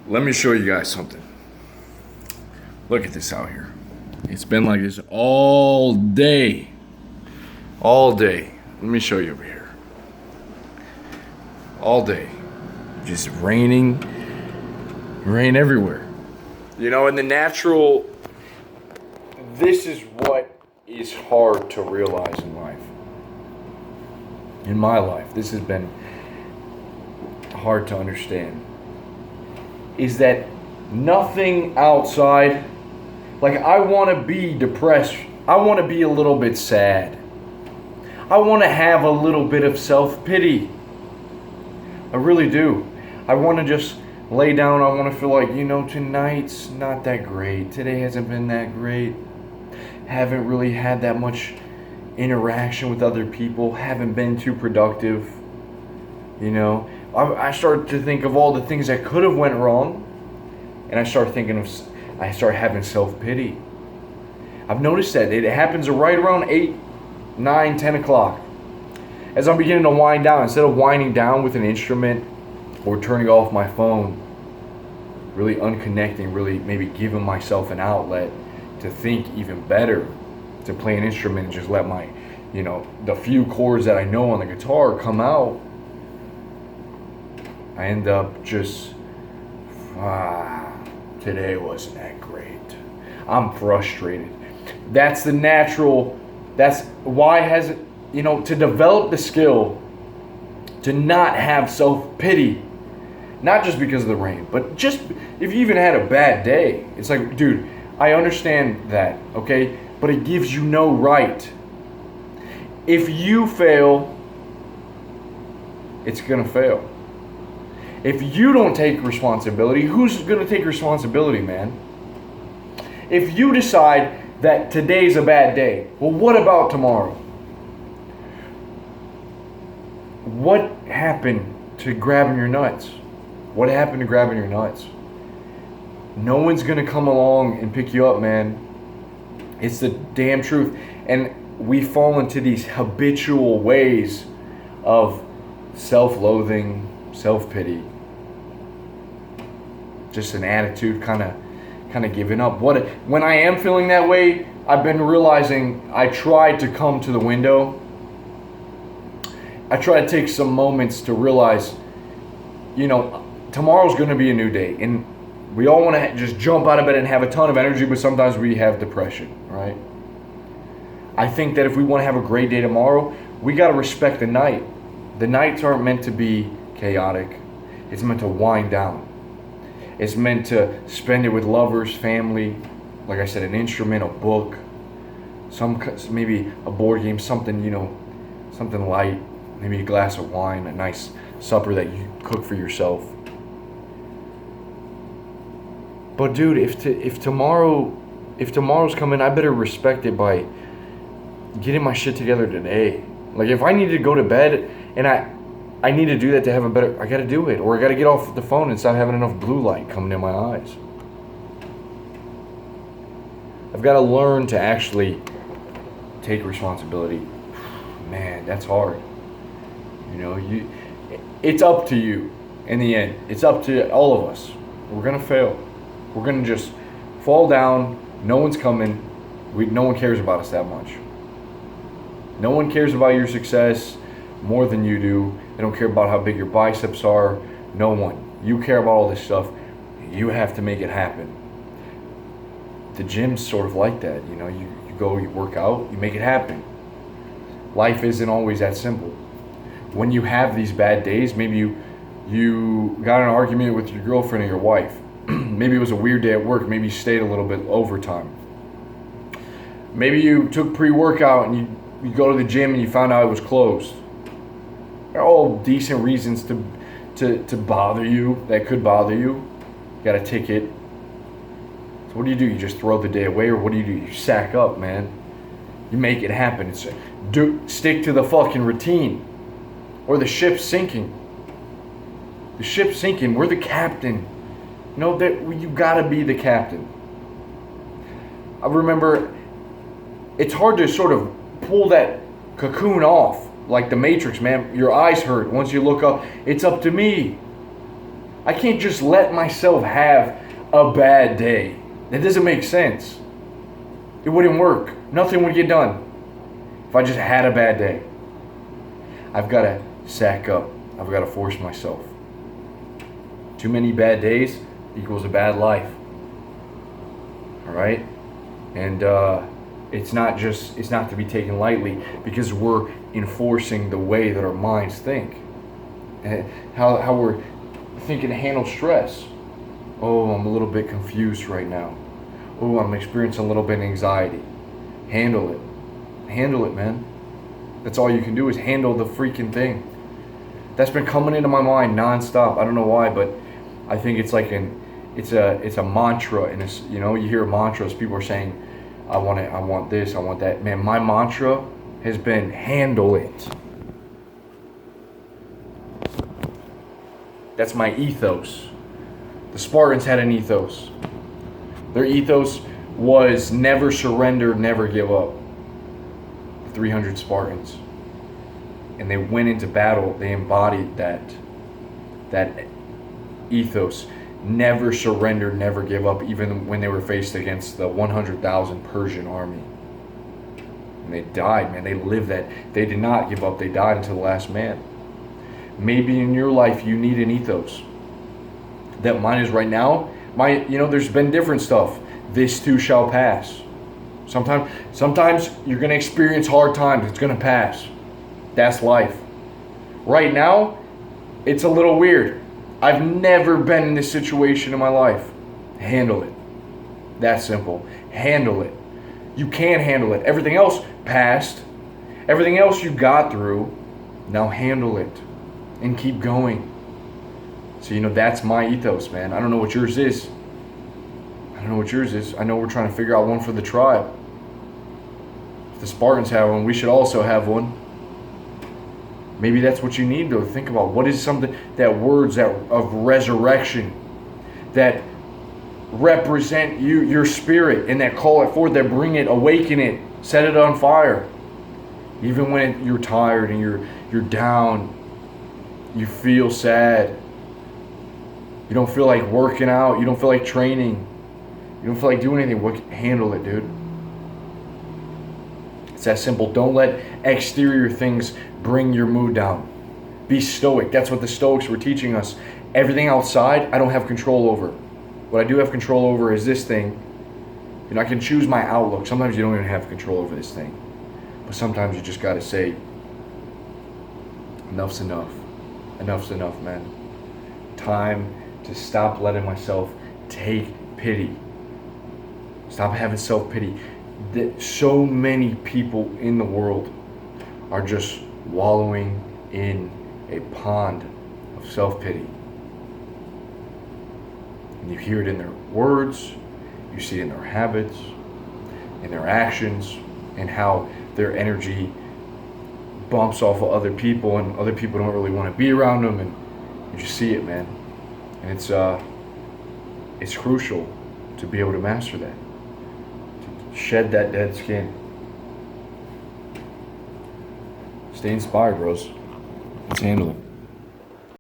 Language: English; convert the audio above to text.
Let me show you guys something. Look at this out here. It's been like this all day. All day. Let me show you over here. All day. Just raining. Rain everywhere. You know, in the natural, this is what is hard to realize in life. In my life, this has been hard to understand. Is that nothing outside, like I want to be depressed. I want to be a little bit sad. I want to have a little bit of self-pity. I really do. I want to just lay down. I want to feel like, tonight's not that great. Today hasn't been that great. Haven't really had that much interaction with other people. Haven't been too productive. I start to think of all the things that could have went wrong. And I start having self-pity. I've noticed that it happens right around 8, 9, 10 o'clock. As I'm beginning to wind down, instead of winding down with an instrument or turning off my phone, really unconnecting, really maybe giving myself an outlet to think even better, to play an instrument and just let my, the few chords that I know on the guitar come out, I end up just, today wasn't that great. I'm frustrated. That's the natural, that's why has it, to develop the skill to not have self-pity, not just because of the rain, but just if you even had a bad day. It's like, dude, I understand that, okay? But it gives you no right. If you fail, it's gonna fail. If you don't take responsibility, who's gonna take responsibility, man? If you decide that today's a bad day, well, what about tomorrow? What happened to grabbing your nuts? What happened to grabbing your nuts? No one's gonna come along and pick you up, man. It's the damn truth. And we fall into these habitual ways of self-loathing, self-pity. Just an attitude, kind of giving up. When I am feeling that way, I've been realizing I try to come to the window. I try to take some moments to realize, tomorrow's going to be a new day. And we all want to just jump out of bed and have a ton of energy, but sometimes we have depression, right? I think that if we want to have a great day tomorrow, we got to respect the night. The nights aren't meant to be chaotic. It's meant to wind down. It's meant to spend it with lovers, family, like I said, an instrument, a book, maybe a board game, something, something light, maybe a glass of wine, a nice supper that you cook for yourself. But dude, if tomorrow's coming, I better respect it by getting my shit together today. Like if I need to go to bed and I need to do that to have a better, I gotta do it. Or I gotta get off the phone and stop having enough blue light coming in my eyes. I've gotta learn to actually take responsibility. Man, that's hard. It's up to you in the end. It's up to all of us. We're gonna fail. We're gonna just fall down. No one's coming. No one cares about us that much. No one cares about your success more than you do. They don't care about how big your biceps are. No one. You care about all this stuff. You have to make it happen. The gym's sort of like that. You go, you work out, you make it happen. Life isn't always that simple. When you have these bad days, maybe you got in an argument with your girlfriend or your wife. Maybe it was a weird day at work. Maybe you stayed a little bit overtime. Maybe you took pre-workout and you go to the gym and you found out it was closed. They're all decent reasons to bother you, that could bother you. You got a ticket. So what do? You just throw the day away, or what do? You sack up, man. You make it happen. Stick to the fucking routine, or the ship's sinking. The ship's sinking. We're the captain. You gotta be the captain. I remember it's hard to sort of pull that cocoon off, like the Matrix, man. Your eyes hurt once you look up. It's up to me. I can't just let myself have a bad day. That doesn't make sense. It wouldn't work. Nothing would get done if I just had a bad day. I've got to sack up. I've got to force myself. Too many bad days equals a bad life. All right? And it's not to be taken lightly, because we're enforcing the way that our minds think. And how we're thinking to handle stress. Oh, I'm a little bit confused right now. Oh, I'm experiencing a little bit of anxiety. Handle it. Handle it, man. That's all you can do, is handle the freaking thing. That's been coming into my mind nonstop. I don't know why, but I think it's like it's a mantra, and it's, you know, you hear mantras, people are saying, I want it, I want this, I want that. Man, my mantra has been handle it. That's my ethos. The Spartans had an ethos. Their ethos was never surrender, never give up. 300 Spartans. And they went into battle, they embodied that ethos. Never surrender, never give up, even when they were faced against the 100,000 Persian army. And they died, man. They lived that. They did not give up. They died until the last man. Maybe in your life you need an ethos. That mine is right now. There's been different stuff. This too shall pass. Sometimes you're going to experience hard times. It's going to pass. That's life. Right now, it's a little weird. I've never been in this situation in my life. Handle it. That's simple. Handle it. You can handle it. Everything else passed. Everything else you got through. Now handle it. And keep going. So, that's my ethos, man. I don't know what yours is. I know we're trying to figure out one for the tribe. If the Spartans have one, we should also have one. Maybe that's what you need to think about. What is something, that words of resurrection that represent your spirit, and that call it forth, that bring it, awaken it, set it on fire. Even when you're tired and you're down, you feel sad, you don't feel like working out, you don't feel like training, you don't feel like doing anything, handle it, dude. It's that simple. Don't let exterior things bring your mood down. Be stoic. That's what the Stoics were teaching us. Everything outside, I don't have control over. What I do have control over is this thing. I can choose my outlook. Sometimes you don't even have control over this thing. But sometimes you just got to say, enough's enough. Enough's enough, man. Time to stop letting myself take pity. Stop having self-pity. So many people in the world are just wallowing in a pond of self-pity. And you hear it in their words, you see it in their habits, in their actions, and how their energy bumps off of other people, and other people don't really want to be around them, and you just see it, man. And it's crucial to be able to master that, to shed that dead skin. Stay inspired, bros. Let's handle it.